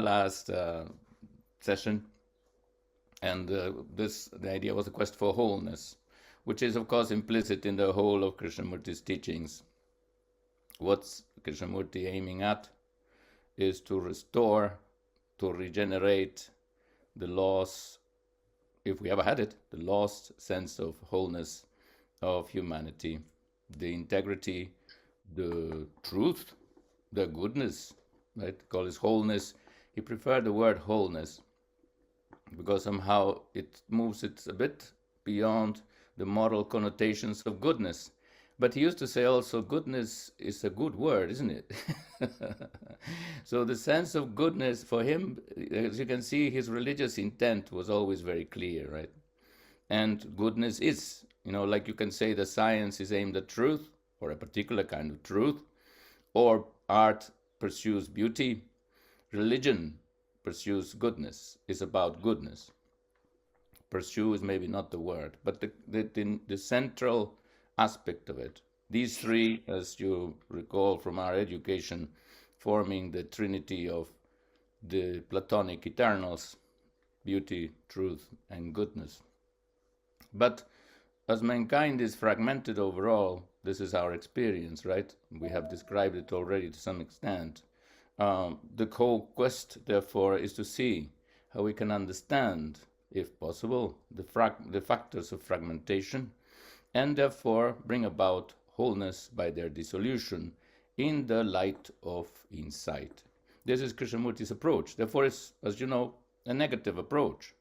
last session, and the idea was a quest for wholeness, which is of course implicit in the whole of Krishnamurti's teachings. What's Krishnamurti aiming at is to restore, to regenerate the lost, if we ever had it, the lost sense of wholeness of humanity, the integrity, the truth, the goodness, right? Call it wholeness. He preferred the word wholeness because somehow it moves it a bit beyond the moral connotations of goodness. But he used to say also, goodness is a good word, isn't it? So the sense of goodness for him, as you can see, his religious intent was always very clear, right? And goodness is, like you can say the science is aimed at truth, or a particular kind of truth, or art pursues beauty, religion pursues goodness, is about goodness. Pursue is maybe not the word, but the central aspect of it. These three, as you recall from our education, forming the trinity of the Platonic eternals, beauty, truth, and goodness. But as mankind is fragmented overall, this is our experience, right? We have described it already to some extent. The whole quest, therefore, is to see how we can understand, if possible, the factors of fragmentation, and therefore bring about wholeness by their dissolution in the light of insight. This is Krishnamurti's approach. Therefore, it's, as you know, a negative approach.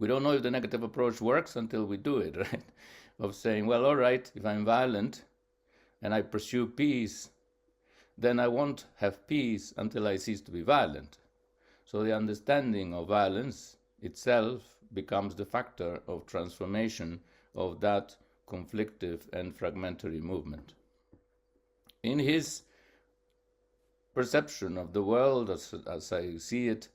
We don't know if the negative approach works until we do it, right? Of saying, well, all right, if I'm violent and I pursue peace, then I won't have peace until I cease to be violent. So the understanding of violence itself becomes the factor of transformation of that conflictive and fragmentary movement. In his perception of the world, as I see it,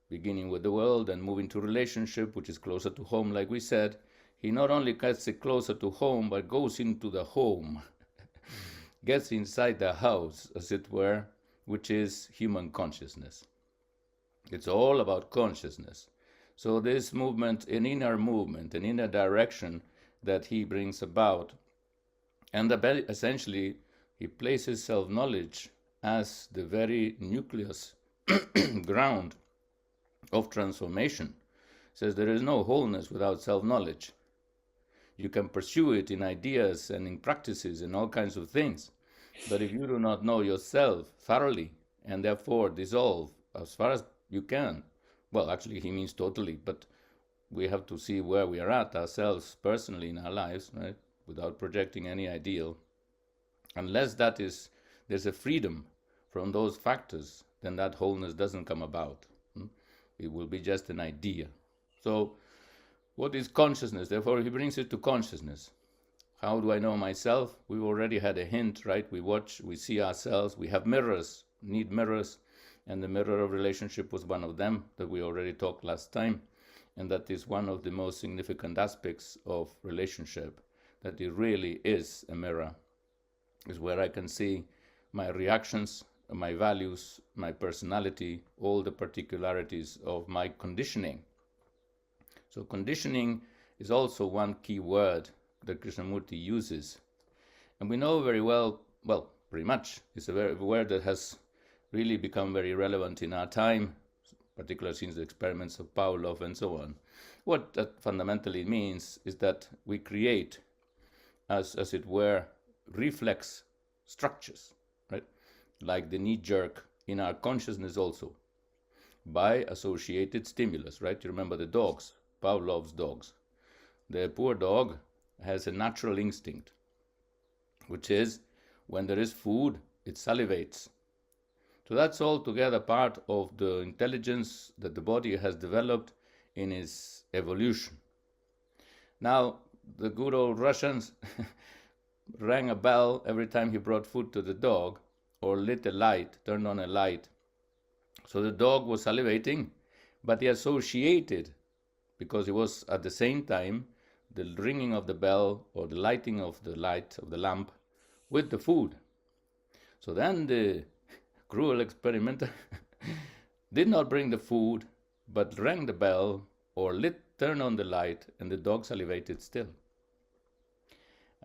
beginning with the world and moving to relationship, which is closer to home, like we said, he not only gets it closer to home, but goes into the home, gets inside the house, as it were, which is human consciousness. It's all about consciousness. So this movement, an inner direction that he brings about, and essentially he places self-knowledge as the very nucleus, ground of transformation. Says there is no wholeness without self-knowledge. You can pursue it in ideas and in practices and all kinds of things, but if you do not know yourself thoroughly and therefore dissolve as far as you can, well, actually he means totally, but we have to see where we are at ourselves personally in our lives, right? Without projecting any ideal. Unless there's a freedom from those factors, then that wholeness doesn't come about. It will be just an idea. So what is consciousness? Therefore, he brings it to consciousness. How do I know myself? We've already had a hint, right? We watch, we see ourselves, we have mirrors, need mirrors, and the mirror of relationship was one of them that we already talked last time. And that is one of the most significant aspects of relationship, that it really is a mirror. Is where I can see my reactions, my values, my personality, all the particularities of my conditioning. So conditioning is also one key word that Krishnamurti uses. And we know very well, pretty much, it's a word that has really become very relevant in our time, particularly since the experiments of Pavlov and so on. What that fundamentally means is that we create, as it were, reflex structures, right? Like the knee jerk in our consciousness also, by associated stimulus, right? You remember the dogs, Pavlov's dogs. The poor dog has a natural instinct, which is when there is food, it salivates. So that's altogether part of the intelligence that the body has developed in its evolution. Now, the good old Russians rang a bell every time he brought food to the dog, or lit a light, turned on a light. So the dog was salivating, but he associated, because it was at the same time the ringing of the bell or the lighting of the light of the lamp with the food. So then the cruel experimenter did not bring the food, but rang the bell or turned on the light, and the dog salivated still.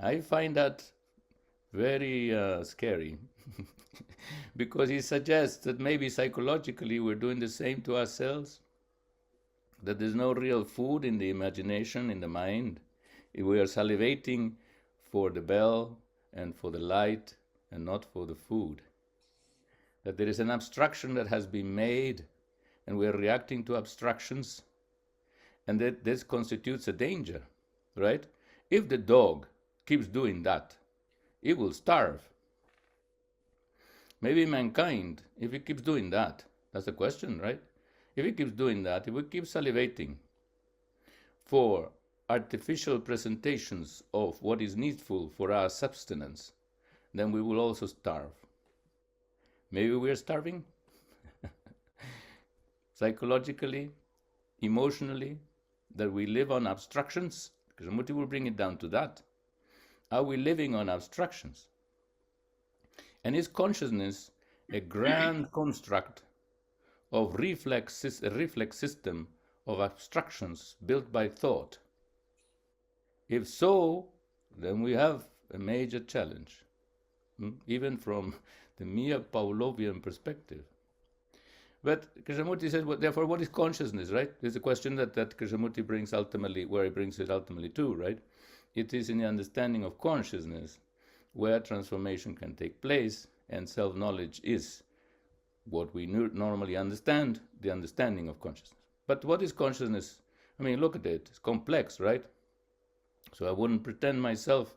I find that very scary because he suggests that maybe psychologically we're doing the same to ourselves, that there's no real food in the imagination, in the mind. We are salivating for the bell and for the light and not for the food. That there is an abstraction that has been made and we're reacting to abstractions, and that this constitutes a danger, right? If the dog keeps doing that, it will starve. Maybe mankind, if it keeps doing that, that's the question, right? If it keeps doing that, if we keep salivating for artificial presentations of what is needful for our subsistence, then we will also starve. Maybe we are starving psychologically, emotionally, that we live on abstractions. Krishnamurti will bring it down to that. Are we living on abstractions? And is consciousness a grand construct of a reflex system of abstractions built by thought? If so, then we have a major challenge, even from the mere Pavlovian perspective. But Krishnamurti says, well, therefore, what is consciousness, right? There's a question that Krishnamurti brings ultimately, where he brings it ultimately to, right? It is in the understanding of consciousness where transformation can take place, and self-knowledge is what we normally understand, the understanding of consciousness. But what is consciousness? I mean, look at it. It's complex, right? So I wouldn't pretend myself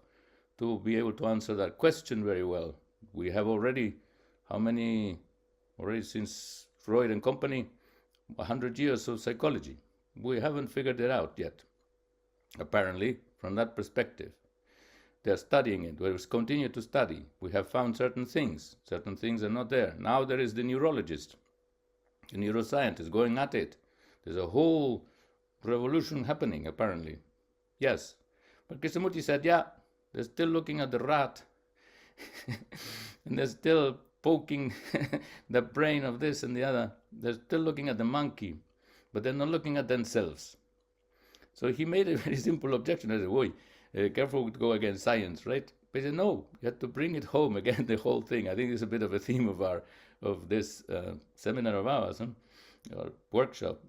to be able to answer that question very well. We have already, already since Freud and company, 100 years of psychology. We haven't figured it out yet, apparently, from that perspective. They're studying it. We continue to study. We have found certain things. Certain things are not there. Now there is the neurologist, the neuroscientist going at it. There's a whole revolution happening, apparently. Yes. But Krishnamurti said, yeah, they're still looking at the rat. And they're still poking the brain of this and the other. They're still looking at the monkey, but they're not looking at themselves. So he made a very simple objection. I said, "Oi, careful to go against science, right?" But he said, no, you have to bring it home again, the whole thing. I think it's a bit of a theme of this seminar of ours, or workshop,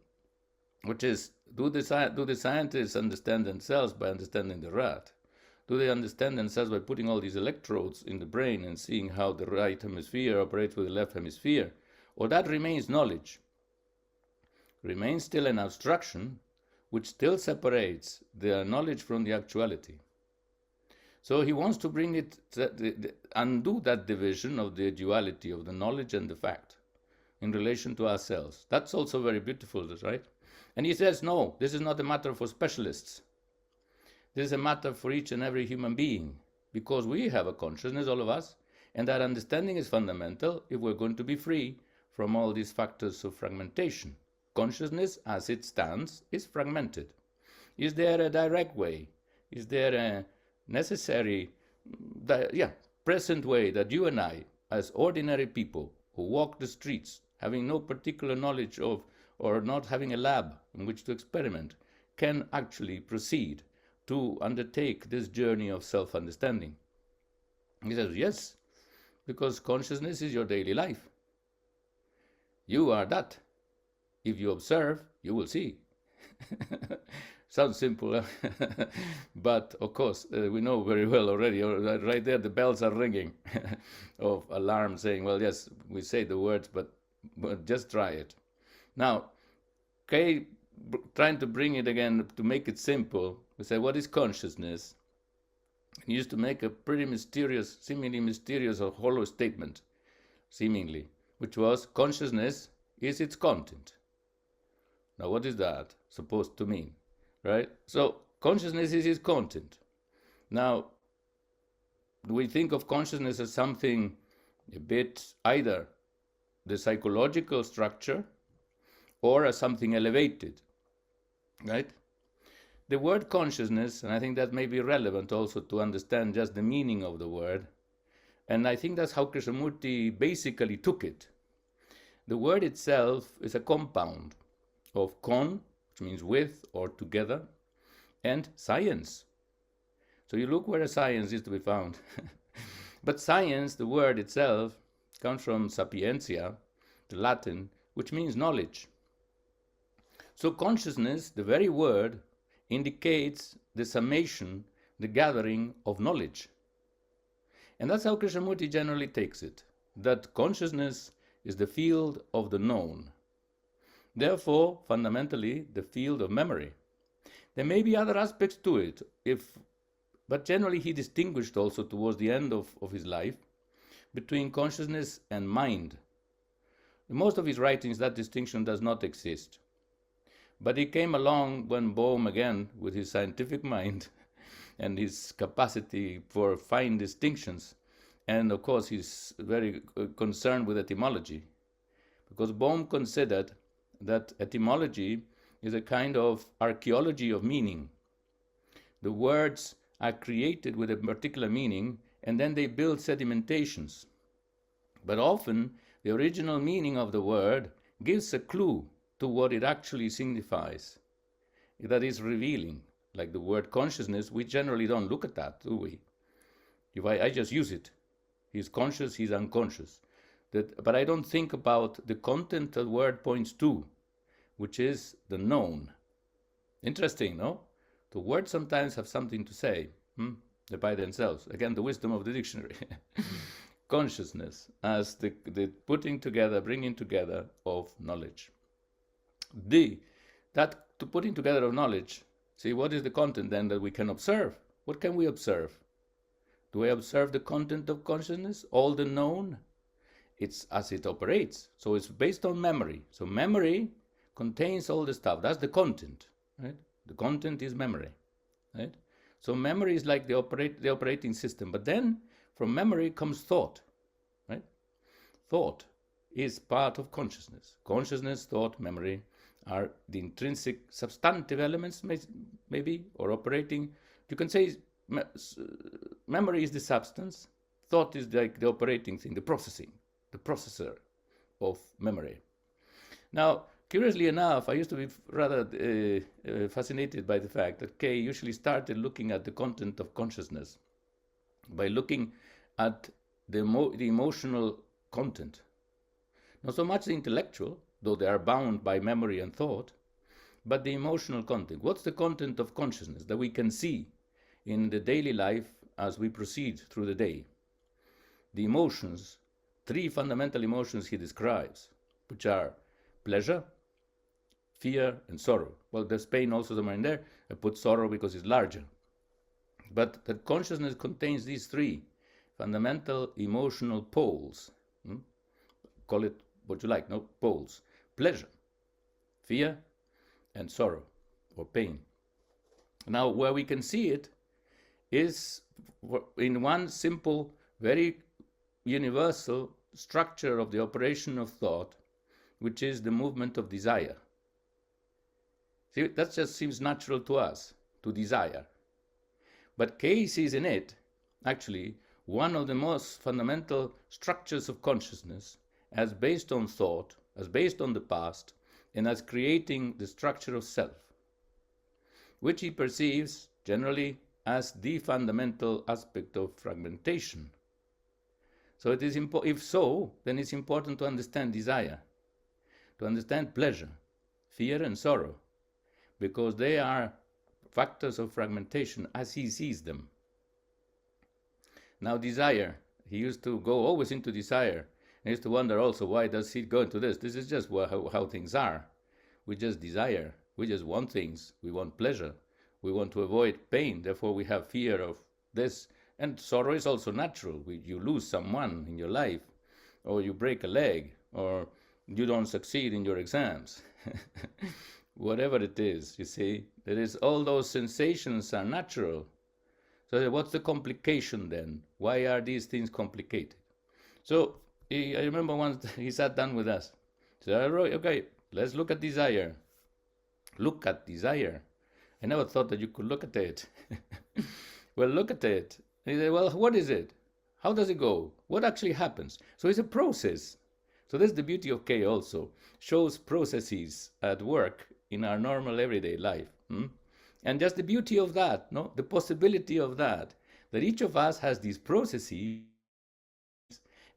which is, do the scientists understand themselves by understanding the rat? Do they understand themselves by putting all these electrodes in the brain and seeing how the right hemisphere operates with the left hemisphere? Or that remains knowledge, remains still an abstraction, which still separates the knowledge from the actuality. So he wants to bring it, undo that division of the duality of the knowledge and the fact in relation to ourselves. That's also very beautiful, right? And he says, no, this is not a matter for specialists. This is a matter for each and every human being, because we have a consciousness, all of us, and that understanding is fundamental if we're going to be free from all these factors of fragmentation. Consciousness, as it stands, is fragmented. Is there a direct way? Is there a necessary, present way that you and I, as ordinary people who walk the streets, having no particular knowledge of, or not having a lab in which to experiment, can actually proceed to undertake this journey of self-understanding? He says, yes, because consciousness is your daily life. You are that. If you observe, you will see. Sounds simple, but of course, we know very well already, right there the bells are ringing of alarm saying, well, yes, we say the words, but just try it. Now, Kay, trying to bring it again, to make it simple, we say, what is consciousness? He used to make a pretty mysterious, seemingly mysterious or hollow statement, seemingly, which was, consciousness is its content. Now, what is that supposed to mean, right? So, consciousness is its content. Now, do we think of consciousness as something a bit either the psychological structure or as something elevated, right? The word consciousness, and I think that may be relevant also to understand just the meaning of the word, and I think that's how Krishnamurti basically took it. the word itself is a compound of con, which means with or together, and science. So you look where a science is to be found. But science, the word itself, comes from sapientia, the Latin, which means knowledge. So consciousness, the very word, indicates the summation, the gathering of knowledge. And that's how Krishnamurti generally takes it, that consciousness is the field of the known. Therefore, fundamentally, the field of memory. There may be other aspects to it, but generally he distinguished also towards the end of his life between consciousness and mind. In most of his writings, that distinction does not exist. But he came along when Bohm, again, with his scientific mind and his capacity for fine distinctions, and of course he's very concerned with etymology, because Bohm considered that etymology is a kind of archaeology of meaning. The words are created with a particular meaning, and then they build sedimentations. But often, the original meaning of the word gives a clue to what it actually signifies. That is revealing. Like the word consciousness, we generally don't look at that, do we? If I just use it. He's conscious, he's unconscious. But I don't think about the content the word points to, which is the known. Interesting, no? The words sometimes have something to say by themselves. Again, the wisdom of the dictionary. Consciousness as the putting together, bringing together of knowledge. That putting together of knowledge, see, what is the content then that we can observe? What can we observe? Do I observe the content of consciousness, all the known? It's as it operates. So it's based on memory. So memory contains all the stuff. That's the content, right? The content is memory, right? So memory is like the operating system. But then from memory comes thought, right? Thought is part of consciousness. Consciousness, thought, memory are the intrinsic substantive elements, maybe, or operating. You can say memory is the substance, thought is like the operating thing, the processing, the processor of memory. Now, curiously enough, I used to be rather fascinated by the fact that Kay usually started looking at the content of consciousness by looking at the emotional content. Not so much the intellectual, though they are bound by memory and thought, but the emotional content. What's the content of consciousness that we can see in the daily life as we proceed through the day? The emotions, three fundamental emotions he describes, which are pleasure, fear, and sorrow. Well, there's pain also somewhere in there. I put sorrow because it's larger. But that consciousness contains these three fundamental emotional poles. Call it what you like, no? Poles. Pleasure, fear, and sorrow, or pain. Now, where we can see it is in one simple, very universal structure of the operation of thought, which is the movement of desire. See, that just seems natural to us, to desire. But Kay sees in it, actually, one of the most fundamental structures of consciousness as based on thought, as based on the past, and as creating the structure of self, which he perceives generally as the fundamental aspect of fragmentation. So it is if so, then it's important to understand desire, to understand pleasure, fear, and sorrow, because they are factors of fragmentation as he sees them. Now, desire, he used to go always into desire. I used to wonder also, why does he go into this? This is just how things are. We just desire. We just want things. We want pleasure. We want to avoid pain. Therefore, we have fear of this. And sorrow is also natural. You lose someone in your life, or you break a leg, or you don't succeed in your exams. Whatever it is, you see, there is all those sensations are natural. So what's the complication then? Why are these things complicated? So I remember once he sat down with us. He said, okay, let's look at desire. Look at desire. I never thought that you could look at it. Well, look at it. And he said, well, what is it? How does it go? What actually happens? So it's a process. So that's the beauty of K also. Shows processes at work in our normal everyday life. And just the beauty of that, no? The possibility of that each of us has these processes.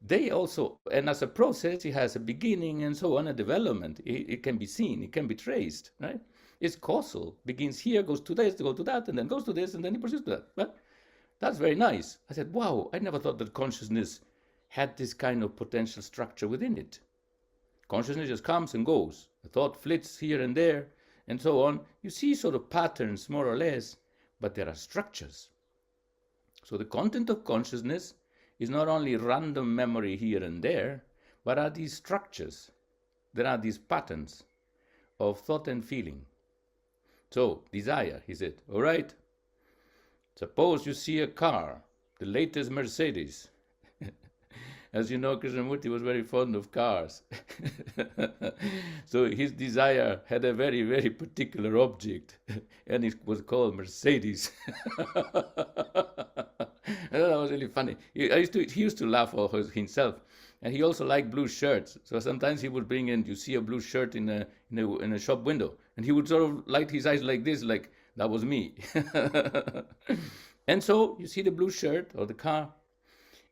They also, and as a process, it has a beginning and so on, a development. It can be seen, it can be traced, right? It's causal. Begins here, goes to this, goes to that, and then goes to this, and then it proceeds to that. But that's very nice. I said, wow, I never thought that consciousness had this kind of potential structure within it. Consciousness just comes and goes. The thought flits here and there, and so on. You see sort of patterns, more or less, but there are structures. So the content of consciousness is not only random memory here and there, but are these structures. There are these patterns of thought and feeling. So, desire, he said, all right, suppose you see a car, the latest Mercedes. As you know, Krishnamurti was very fond of cars. So his desire had a very, very particular object, and it was called Mercedes. That was really funny. He used to laugh at himself, and he also liked blue shirts. So sometimes he would bring in, you see a blue shirt in a shop window, and he would sort of light his eyes like this, like that was me. And so you see the blue shirt or the car,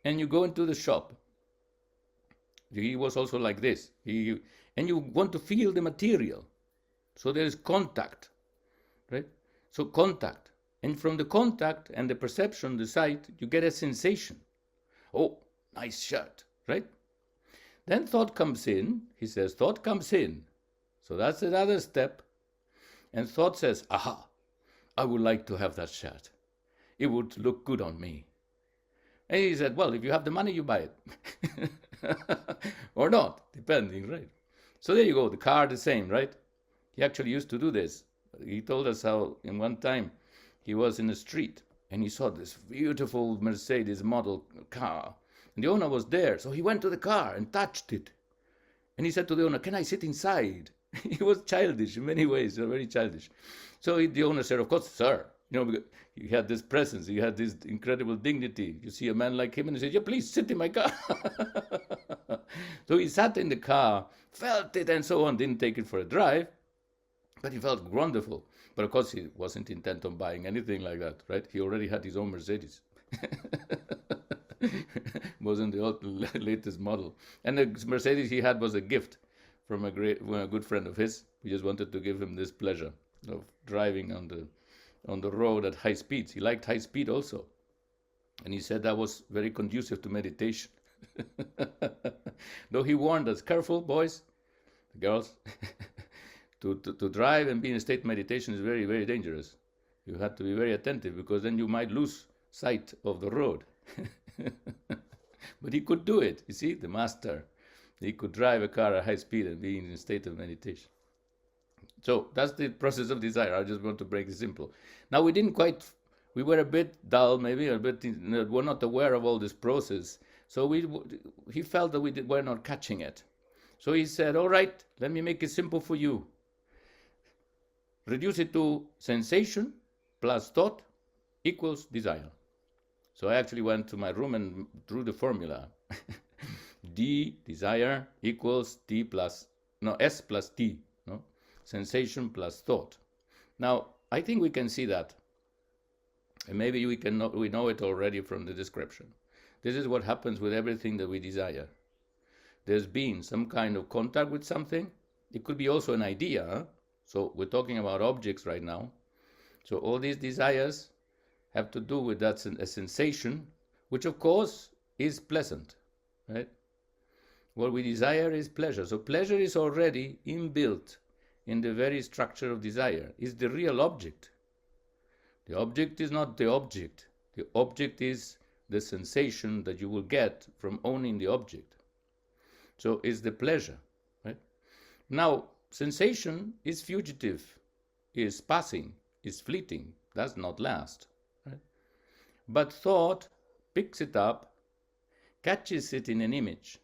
and you go into the shop. He was also like this. And you want to feel the material. So there is contact, right? So contact. And from the contact and the perception, the sight, you get a sensation. Oh, nice shirt, right? Then thought comes in. He says, thought comes in. So that's another step. And thought says, aha, I would like to have that shirt. It would look good on me. And he said, well, if you have the money, you buy it. Or not, depending, right? So there you go, the car the same, right? He actually used to do this. He told us how in one time he was in the street and he saw this beautiful Mercedes model car. And the owner was there, so he went to the car and touched it. And he said to the owner, can I sit inside? He was childish in many ways, very childish. So the owner said, of course, sir. You know, because he had this presence, he had this incredible dignity. You see a man like him and he said, yeah, please sit in my car. So he sat in the car, felt it and so on, didn't take it for a drive, but he felt wonderful. But of course he wasn't intent on buying anything like that, right? He already had his own Mercedes. Wasn't the latest model. And the Mercedes he had was a gift from a good friend of his. We just wanted to give him this pleasure of driving on the road at high speeds. He liked high speed also. And he said that was very conducive to meditation. Though he warned us, careful, boys, girls, to drive and be in a state of meditation is very, very dangerous. You have to be very attentive because then you might lose sight of the road. But he could do it. You see, the master. He could drive a car at high speed and be in a state of meditation. So that's the process of desire. I just want to break it simple. Now we were a bit dull, maybe a bit, we're not aware of all this process. So he felt that we were not catching it. So he said, all right, let me make it simple for you. Reduce it to sensation plus thought equals desire. So I actually went to my room and drew the formula. D, desire, equals S plus T. Sensation plus thought. Now, I think we can see that. And maybe we know it already from the description. This is what happens with everything that we desire. There's been some kind of contact with something. It could be also an idea. Huh? So we're talking about objects right now. So all these desires have to do with that a sensation, which of course is pleasant, right? What we desire is pleasure. So pleasure is already inbuilt in the very structure of desire. Is the real object. The object is not the object. The object is the sensation that you will get from owning the object. So it's the pleasure, right? Now, sensation is fugitive, is passing, is fleeting, does not last, right? But thought picks it up, catches it in an image,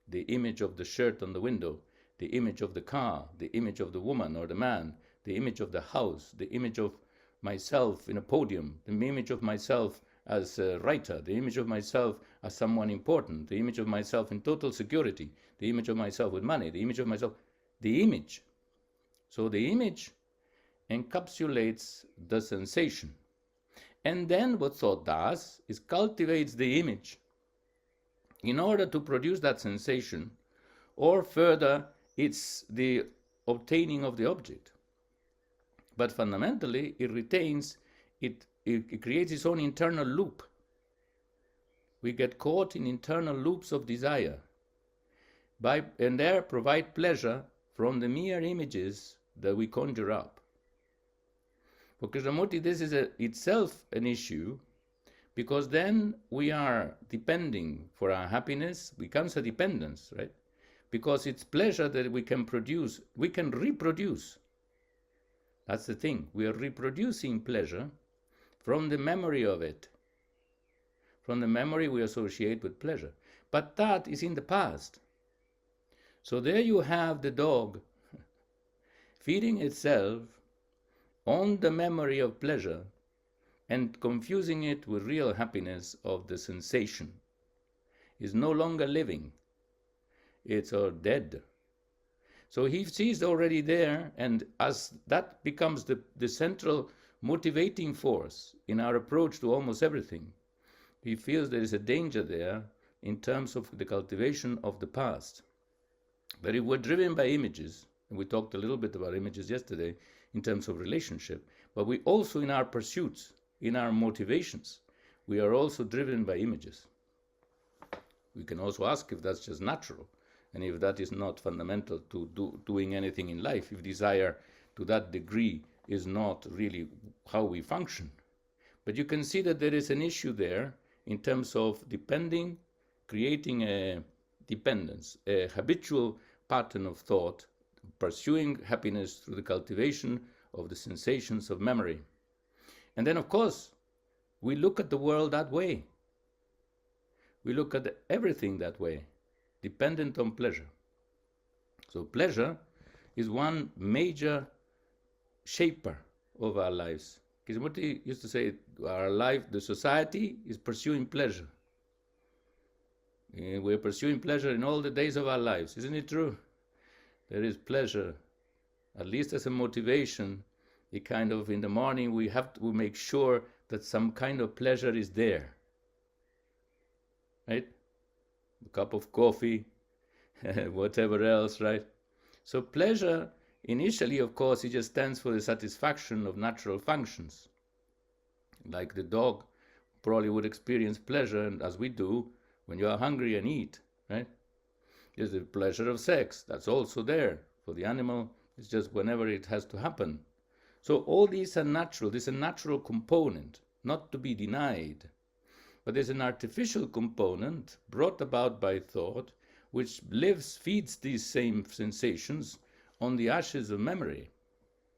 the image of the shirt on the window, the image of the car, the image of the woman or the man, the image of the house, the image of myself in a podium, the image of myself as a writer, the image of myself as someone important, the image of myself in total security, the image of myself with money, the image of myself, the image. So the image encapsulates the sensation. And then what thought does is cultivates the image in order to produce that sensation, or further, it's the obtaining of the object. But fundamentally, it retains, it creates its own internal loop. We get caught in internal loops of desire, and there provide pleasure from the mere images that we conjure up. For Krishnamurti, this is itself an issue, because then we are depending for our happiness, becomes a dependence, right? Because it's pleasure that we can produce, we can reproduce. That's the thing. We are reproducing pleasure from the memory of it, from the memory we associate with pleasure. But that is in the past. So there you have the dog feeding itself on the memory of pleasure and confusing it with real happiness of the sensation. Is no longer living. It's dead. So he sees already there, and as that becomes the central motivating force in our approach to almost everything, he feels there is a danger there in terms of the cultivation of the past. But if we're driven by images, and we talked a little bit about images yesterday in terms of relationship, but we also in our pursuits, in our motivations, we are also driven by images. We can also ask if that's just natural, and if that is not fundamental to doing anything in life, if desire to that degree is not really how we function. But you can see that there is an issue there in terms of depending, creating a dependence, a habitual pattern of thought, pursuing happiness through the cultivation of the sensations of memory. And then, of course, we look at the world that way. We look at everything that way, dependent on pleasure. So pleasure is one major shaper of our lives. Krishnamurti used to say, our life, the society is pursuing pleasure. We're pursuing pleasure in all the days of our lives. Isn't it true? There is pleasure, at least as a motivation. It kind of, in the morning, we make sure that some kind of pleasure is there. Right? A cup of coffee, whatever else, right? So pleasure, initially, of course, it just stands for the satisfaction of natural functions. Like the dog probably would experience pleasure, and as we do, when you are hungry and eat, right? There's the pleasure of sex. That's also there. For the animal, it's just whenever it has to happen. So all these are natural. There's a natural component, not to be denied. But there's an artificial component brought about by thought, which feeds these same sensations on the ashes of memory.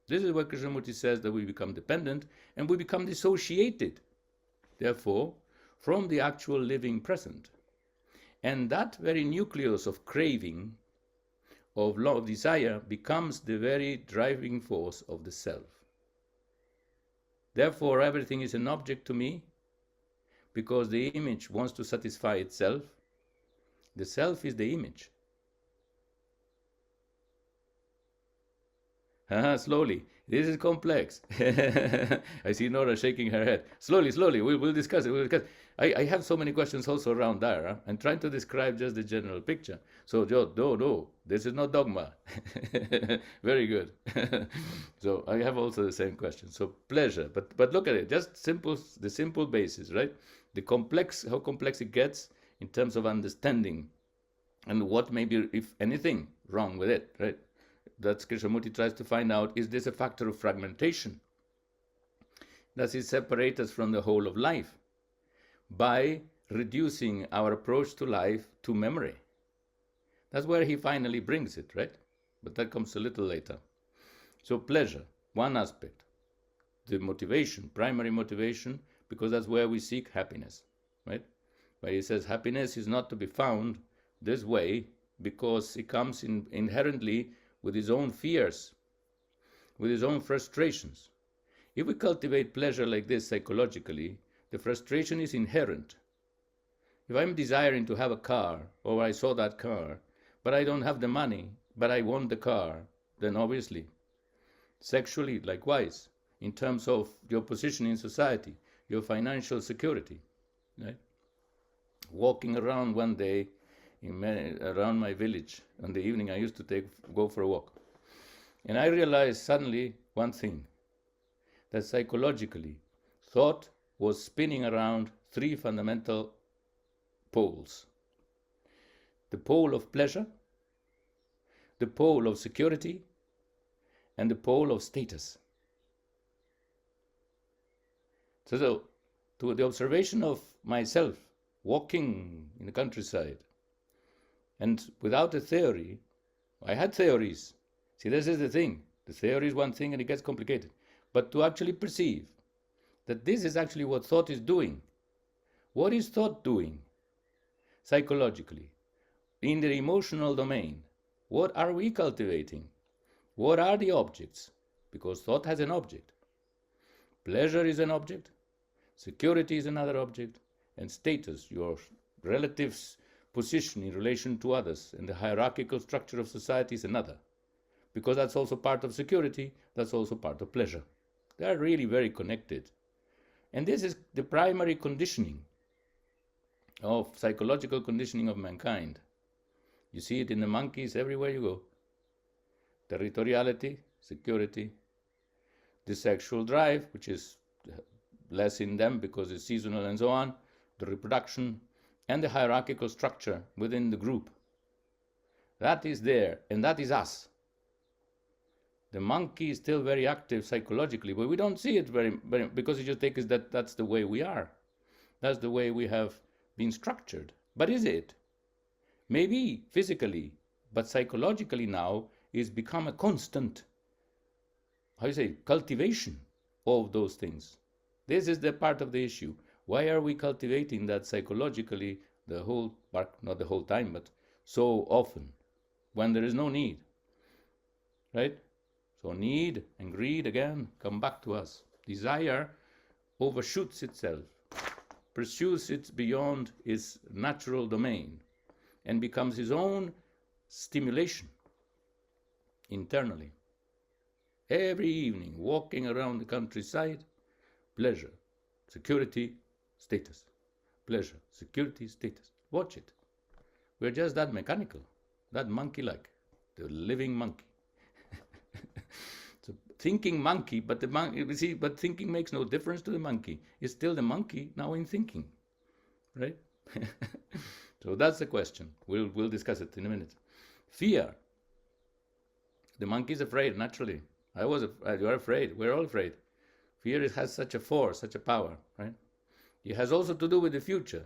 This is where Krishnamurti says that we become dependent and we become dissociated, therefore, from the actual living present. And that very nucleus of craving, of love, of desire, becomes the very driving force of the self. Therefore, everything is an object to me, because the image wants to satisfy itself. The self is the image. Slowly. This is complex. I see Nora shaking her head. Slowly. We'll discuss it. I have so many questions also around there. I'm trying to describe just the general picture. So, no, this is not dogma. Very good. So I have also the same question. So pleasure, but look at it. Just the simple basis, right? How complex it gets in terms of understanding, and what may be, if anything, wrong with it, right? That Krishnamurti tries to find out, is this a factor of fragmentation? Does it separate us from the whole of life by reducing our approach to life to memory? That's where he finally brings it, right? But that comes a little later. So pleasure, one aspect. The motivation, primary motivation, because that's where we seek happiness, right? Where he says happiness is not to be found this way because it comes inherently with his own fears, with his own frustrations. If we cultivate pleasure like this psychologically, the frustration is inherent. If I'm desiring to have a car, or I saw that car, but I don't have the money, but I want the car, then obviously, sexually, likewise, in terms of your position in society, your financial security, right? Walking around one day around my village in the evening, I used to go for a walk. And I realized suddenly one thing, that psychologically, thought was spinning around three fundamental poles. The pole of pleasure, the pole of security, and the pole of status. So to the observation of myself walking in the countryside, and without a theory, I had theories. See, this is the thing. The theory is one thing and it gets complicated. But to actually perceive that this is actually what thought is doing. What is thought doing psychologically? In the emotional domain, what are we cultivating? What are the objects? Because thought has an object. Pleasure is an object, security is another object, and status, your relative position in relation to others, and the hierarchical structure of society is another. Because that's also part of security, that's also part of pleasure. They are really very connected. And this is the primary conditioning of psychological conditioning of mankind. You see it in the monkeys everywhere you go. Territoriality, security, the sexual drive, which is less in them because it's seasonal and so on, the reproduction, and the hierarchical structure within the group. That is there, and that is us. The monkey is still very active psychologically, but we don't see it very because it just takes us that that's the way we are. That's the way we have been structured. But is it? Maybe physically, but psychologically now it's become a constant, cultivation of those things. This is the part of the issue. Why are we cultivating that psychologically not the whole time, but so often, when there is no need, right? So need and greed again come back to us. Desire overshoots itself, pursues it beyond its natural domain, and becomes his own stimulation internally. Every evening, walking around the countryside, pleasure, security, status. Pleasure, security, status. Watch it. We're just that mechanical, that monkey-like, the living monkey. So thinking monkey, but but thinking makes no difference to the monkey. It's still the monkey now in thinking, right? So that's the question. We'll discuss it in a minute. Fear. The monkey is afraid naturally. You're afraid. We're all afraid. Fear has such a force, such a power, right? It has also to do with the future.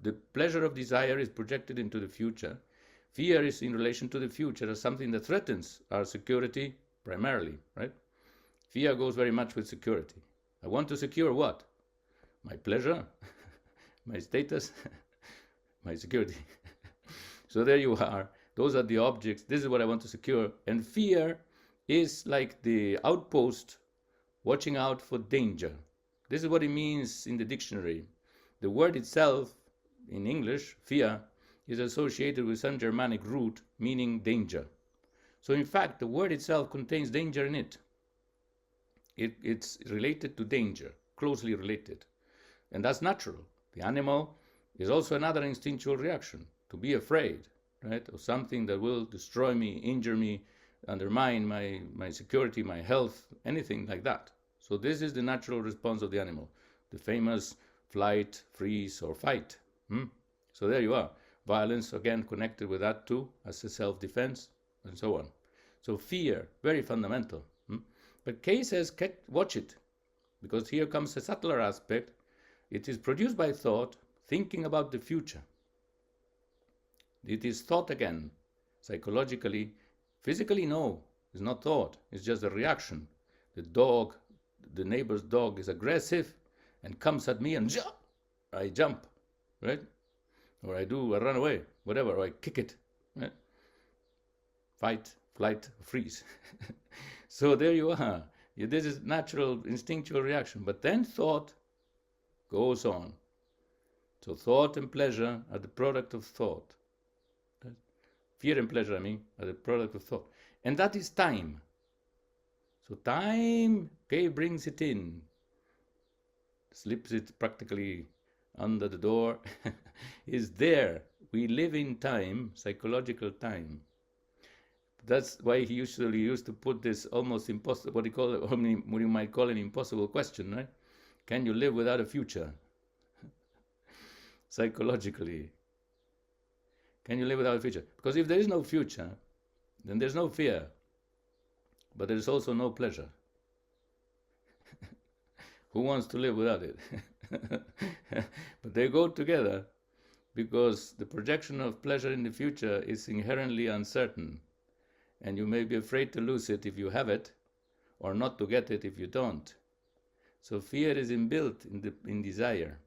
The pleasure of desire is projected into the future. Fear is in relation to the future as something that threatens our security primarily, right? Fear goes very much with security. I want to secure what? My pleasure, my status, my security. So there you are. Those are the objects. This is what I want to secure. And fear is like the outpost watching out for danger. This is what it means in the dictionary. The word itself, in English, fear, is associated with some Germanic root meaning danger. So in fact, the word itself contains danger in it. It's related to danger, closely related. And that's natural. The animal is also another instinctual reaction, to be afraid, right, of something that will destroy me, injure me, undermine my security, my health, anything like that. So this is the natural response of the animal, the famous flight, freeze, or fight. So there you are. Violence, again, connected with that too, as a self-defense, and so on. So fear, very fundamental. But Kay says, watch it, because here comes a subtler aspect. It is produced by thought, thinking about the future. It is thought again, psychologically. Physically, no, it's not thought. It's just a reaction. The neighbor's dog is aggressive and comes at me and I jump, right? Or I run away, whatever, or I kick it, right? Fight, flight, freeze. So there you are. This is natural, instinctual reaction. But then thought goes on. So thought and pleasure are the product of thought. Fear and pleasure, are the product of thought. And that is time. So time, brings it in, slips it practically under the door, is there. We live in time, psychological time. That's why he usually used to put this almost impossible, what you might call an impossible question, right? Can you live without a future? Psychologically. Can you live without a future? Because if there is no future, then there's no fear. But there is also no pleasure. Who wants to live without it? But they go together because the projection of pleasure in the future is inherently uncertain. And you may be afraid to lose it if you have it, or not to get it if you don't. So fear is inbuilt in desire.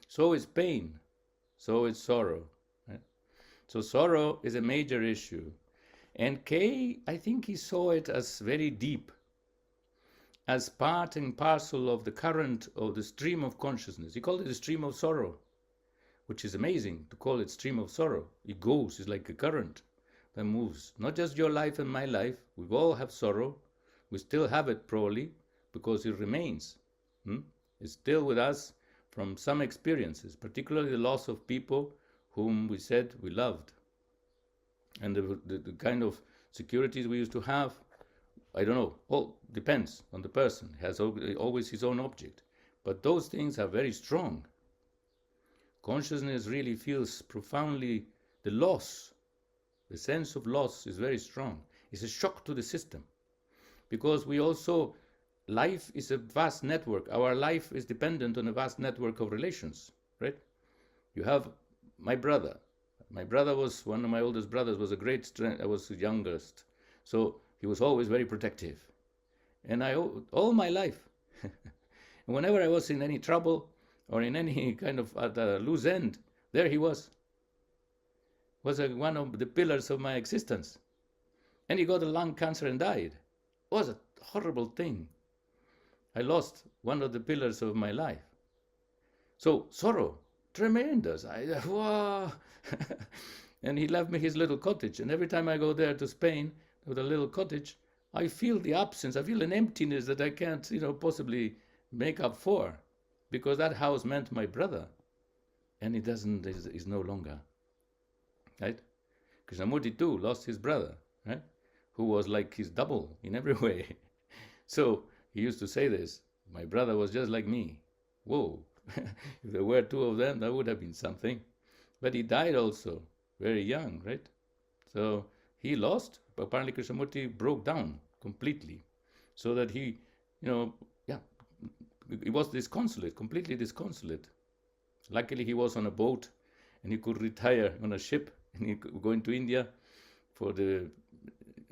So is pain. So is sorrow. Right? So sorrow is a major issue. And Kay, I think he saw it as very deep, as part and parcel of the current of the stream of consciousness. He called it a stream of sorrow, which is amazing to call it stream of sorrow. It goes, it's like a current that moves. Not just your life and my life. We all have sorrow. We still have it probably because it remains. It's still with us from some experiences, particularly the loss of people whom we said we loved. And the kind of securities we used to have, I don't know, all depends on the person. He has always his own object. But those things are very strong. Consciousness really feels profoundly the loss. The sense of loss is very strong. It's a shock to the system. Because we also, life is a vast network. Our life is dependent on a vast network of relations, right? You have my brother. My brother was, one of my oldest brothers was a great strength. I was the youngest. So he was always very protective. And all my life, whenever I was in any trouble or in any kind of at a loose end, there he was. Was one of the pillars of my existence. And he got a lung cancer and died. It was a horrible thing. I lost one of the pillars of my life. So sorrow, tremendous. Wow. And he left me his little cottage. And every time I go there to Spain with a little cottage, I feel the absence. I feel an emptiness that I can't, possibly make up for, because that house meant my brother, and it is no longer. Right? Krishnamurti too lost his brother, right? Who was like his double in every way. So he used to say this: my brother was just like me. Whoa! If there were two of them, that would have been something. But he died also very young, right? So he lost. Apparently Krishnamurti broke down completely, so that he was disconsolate, completely disconsolate. Luckily he was on a boat and he could retire on a ship, and he could go into India for the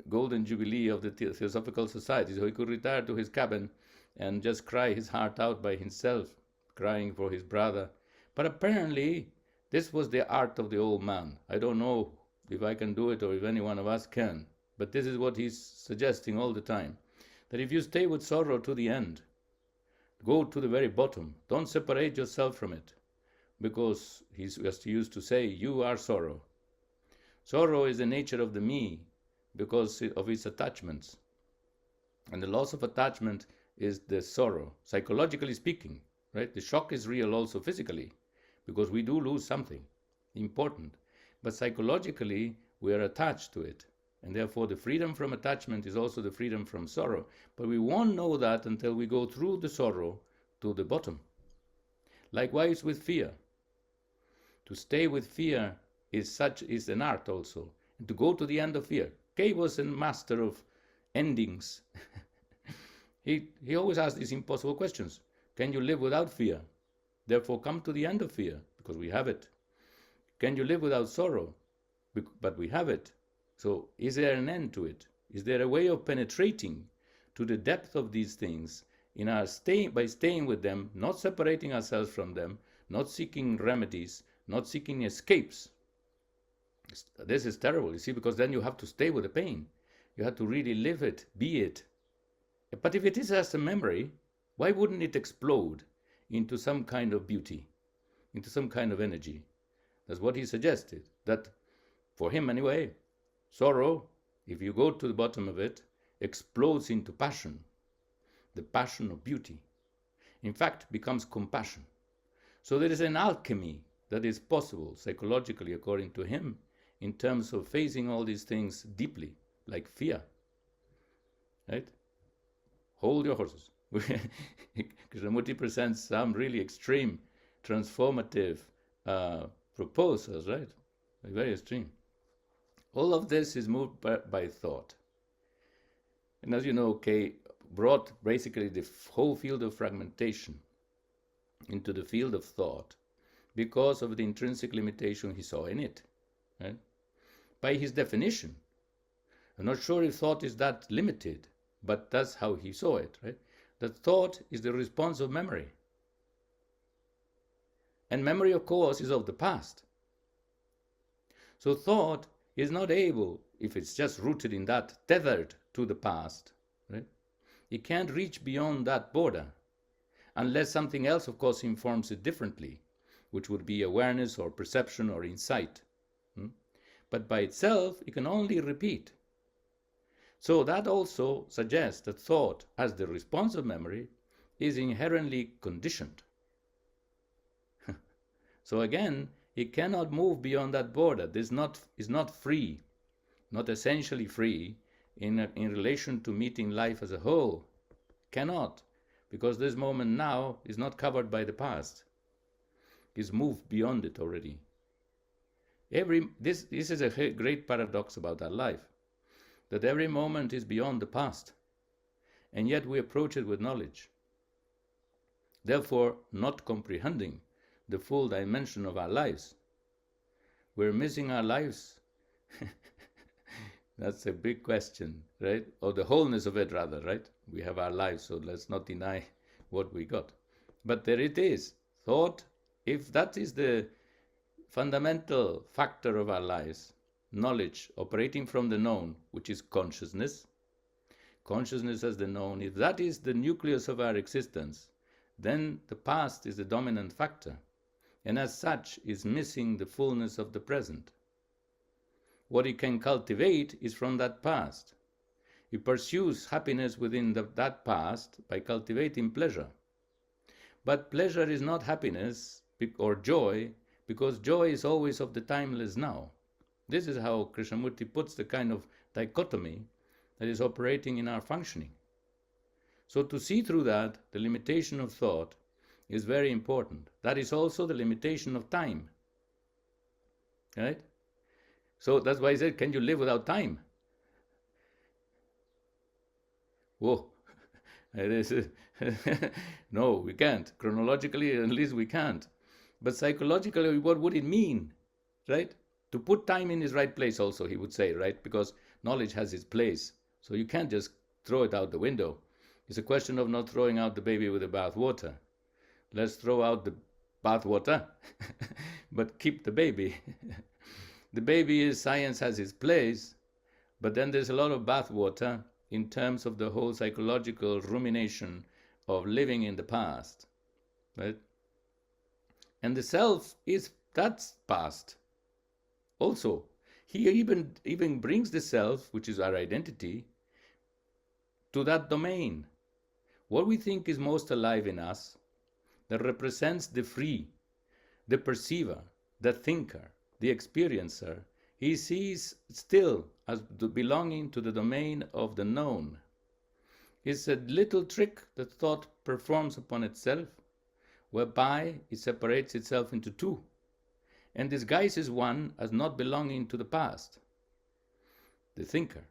golden jubilee of the Theosophical Society. So he could retire to his cabin and just cry his heart out by himself, crying for his brother. But apparently this was the art of the old man. I don't know if I can do it or if any one of us can. But this is what he's suggesting all the time. That if you stay with sorrow to the end, go to the very bottom, don't separate yourself from it. Because he used to say, you are sorrow. Sorrow is the nature of the me because of its attachments. And the loss of attachment is the sorrow, psychologically speaking. Right? The shock is real also physically, because we do lose something important. But psychologically, we are attached to it. And therefore, the freedom from attachment is also the freedom from sorrow. But we won't know that until we go through the sorrow to the bottom. Likewise with fear. To stay with fear is an art also. And to go to the end of fear. Kay was a master of endings. He always asked these impossible questions. Can you live without fear? Therefore, come to the end of fear, because we have it. Can you live without sorrow? But we have it. So is there an end to it? Is there a way of penetrating to the depth of these things by staying with them, not separating ourselves from them, not seeking remedies, not seeking escapes? This is terrible, you see, because then you have to stay with the pain. You have to really live it, be it. But if it is as a memory, why wouldn't it explode into some kind of beauty, into some kind of energy. That's what he suggested, that for him anyway, sorrow, if you go to the bottom of it, explodes into passion, the passion of beauty. In fact, becomes compassion. So there is an alchemy that is possible psychologically, according to him, in terms of facing all these things deeply, like fear. Right? Hold your horses. Krishnamurti presents some really extreme, transformative proposals, right? Very extreme. All of this is moved by thought. And as you know, Kay brought basically the whole field of fragmentation into the field of thought because of the intrinsic limitation he saw in it. Right? By his definition, I'm not sure if thought is that limited, but that's how he saw it, right? That thought is the response of memory. And memory, of course, is of the past. So thought is not able, if it's just rooted in that, tethered to the past, right? It can't reach beyond that border, unless something else, of course, informs it differently, which would be awareness or perception or insight. But by itself, it can only repeat. So that also suggests that thought, as the response of memory, is inherently conditioned. So again, it cannot move beyond that border. This is not free, not essentially free in relation to meeting life as a whole. Cannot, because this moment now is not covered by the past. It's moved beyond it already. This is a great paradox about our life, that every moment is beyond the past, and yet we approach it with knowledge. Therefore, not comprehending the full dimension of our lives. We're missing our lives. That's a big question, right? Or the wholeness of it, rather, right? We have our lives, so let's not deny what we got. But there it is. Thought, if that is the fundamental factor of our lives, knowledge operating from the known, which is consciousness as the known, if that is the nucleus of our existence, then the past is the dominant factor, and as such is missing the fullness of the present. What it can cultivate is from that past. It pursues happiness within that past by cultivating pleasure. But pleasure is not happiness or joy, because joy is always of the timeless now. This is how Krishnamurti puts the kind of dichotomy that is operating in our functioning. So to see through that, the limitation of thought is very important. That is also the limitation of time. Right? So that's why I said, can you live without time? Whoa. No, we can't. Chronologically, at least we can't. But psychologically, what would it mean? Right? To put time in its right place also, he would say, right? Because knowledge has its place. So you can't just throw it out the window. It's a question of not throwing out the baby with the bathwater. Let's throw out the bathwater, but keep the baby. The baby is, science has its place, but then there's a lot of bathwater in terms of the whole psychological rumination of living in the past, right? And the self is, that's past. Also, he even brings the self, which is our identity, to that domain. What we think is most alive in us, that represents the free, the perceiver, the thinker, the experiencer, he sees still as belonging to the domain of the known. It's a little trick that thought performs upon itself, whereby it separates itself into two, and disguises one as not belonging to the past, the thinker.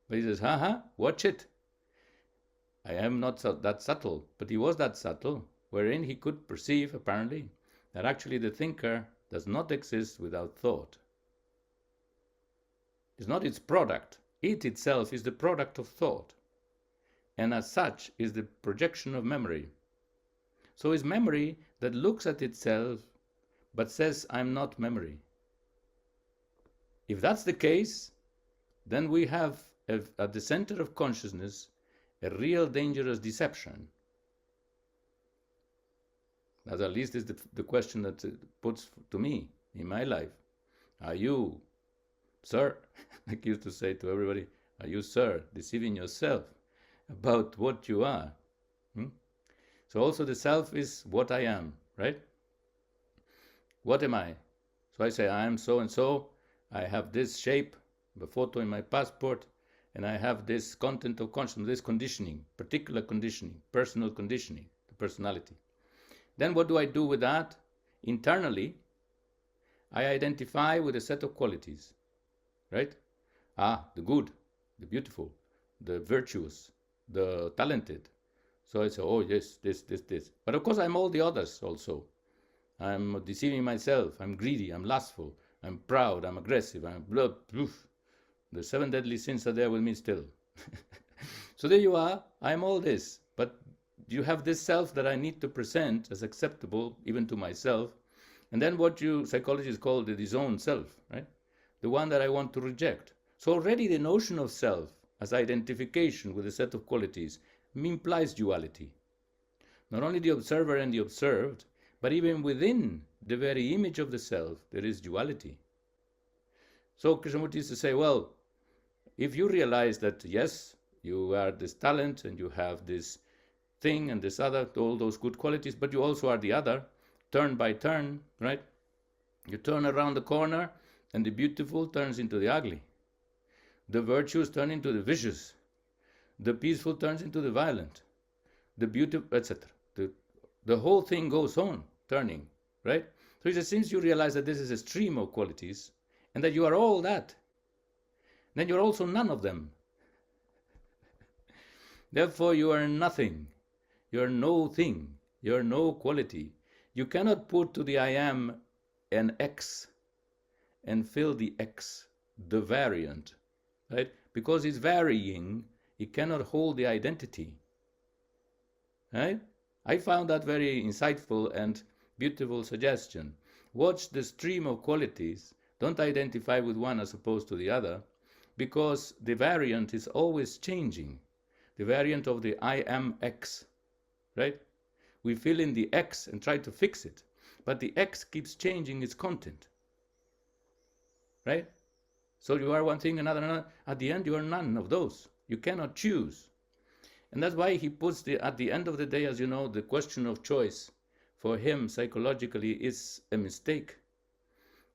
But he says, watch it. I am not that subtle, but he was that subtle, wherein he could perceive, apparently, that actually the thinker does not exist without thought. It's not its product. It itself is the product of thought, and as such is the projection of memory. So it's memory that looks at itself but says, I'm not memory. If that's the case, then we have at the center of consciousness a real dangerous deception. That at least is the question that it puts to me in my life. Are you, sir, like I used to say to everybody, are you, sir, deceiving yourself about what you are? So also the self is what I am, right? What am I? So I say I am so and so, I have this shape, the photo in my passport, and I have this content of consciousness, this conditioning, particular conditioning, personal conditioning, the personality. Then what do I do with that? Internally, I identify with a set of qualities, right? The good, the beautiful, the virtuous, the talented. So I say, oh yes, this. But of course I'm all the others also. I'm deceiving myself, I'm greedy, I'm lustful, I'm proud, I'm aggressive, I'm blah, blah. The 7 deadly sins are there with me still. So there you are, I'm all this. But you have this self that I need to present as acceptable even to myself. And then what you psychologists call the disowned self, right? The one that I want to reject. So already the notion of self as identification with a set of qualities implies duality. Not only the observer and the observed, but even within the very image of the self, there is duality. So Krishnamurti used to say, well, if you realize that, yes, you are this talent and you have this thing and this other, all those good qualities, but you also are the other, turn by turn, right? You turn around the corner and the beautiful turns into the ugly. The virtuous turn into the vicious. The peaceful turns into the violent. The beautiful, etc. The whole thing goes on turning, right? So he says, since you realize that this is a stream of qualities and that you are all that, then you're also none of them. Therefore, you are nothing. You're no thing. You're no quality. You cannot put to the I am an X and fill the X, the variant, right? Because it's varying, it cannot hold the identity, right? I found that very insightful and beautiful suggestion. Watch the stream of qualities. Don't identify with one as opposed to the other, because the variant is always changing. The variant of the I am X, right? We fill in the X and try to fix it, but the X keeps changing its content, right? So you are one thing, another. At the end, you are none of those. You cannot choose. And that's why he puts at the end of the day, as you know, the question of choice for him psychologically is a mistake.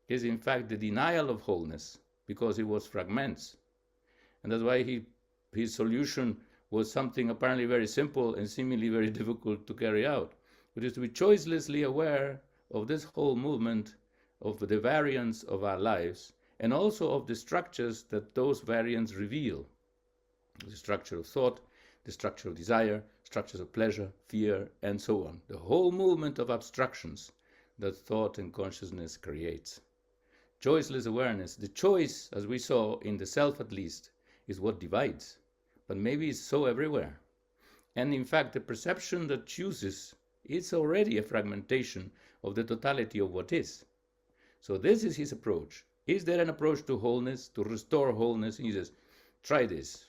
Is in fact the denial of wholeness, because it was fragments. And that's why his solution was something apparently very simple and seemingly very difficult to carry out, which is to be choicelessly aware of this whole movement of the variants of our lives, and also of the structures that those variants reveal. The structure of thought, the structure of desire, structures of pleasure, fear, and so on. The whole movement of abstractions that thought and consciousness creates. Choiceless awareness, the choice, as we saw, in the self at least, is what divides. But maybe it's so everywhere. And in fact, the perception that chooses is already a fragmentation of the totality of what is. So this is his approach. Is there an approach to wholeness, to restore wholeness? And he says, try this.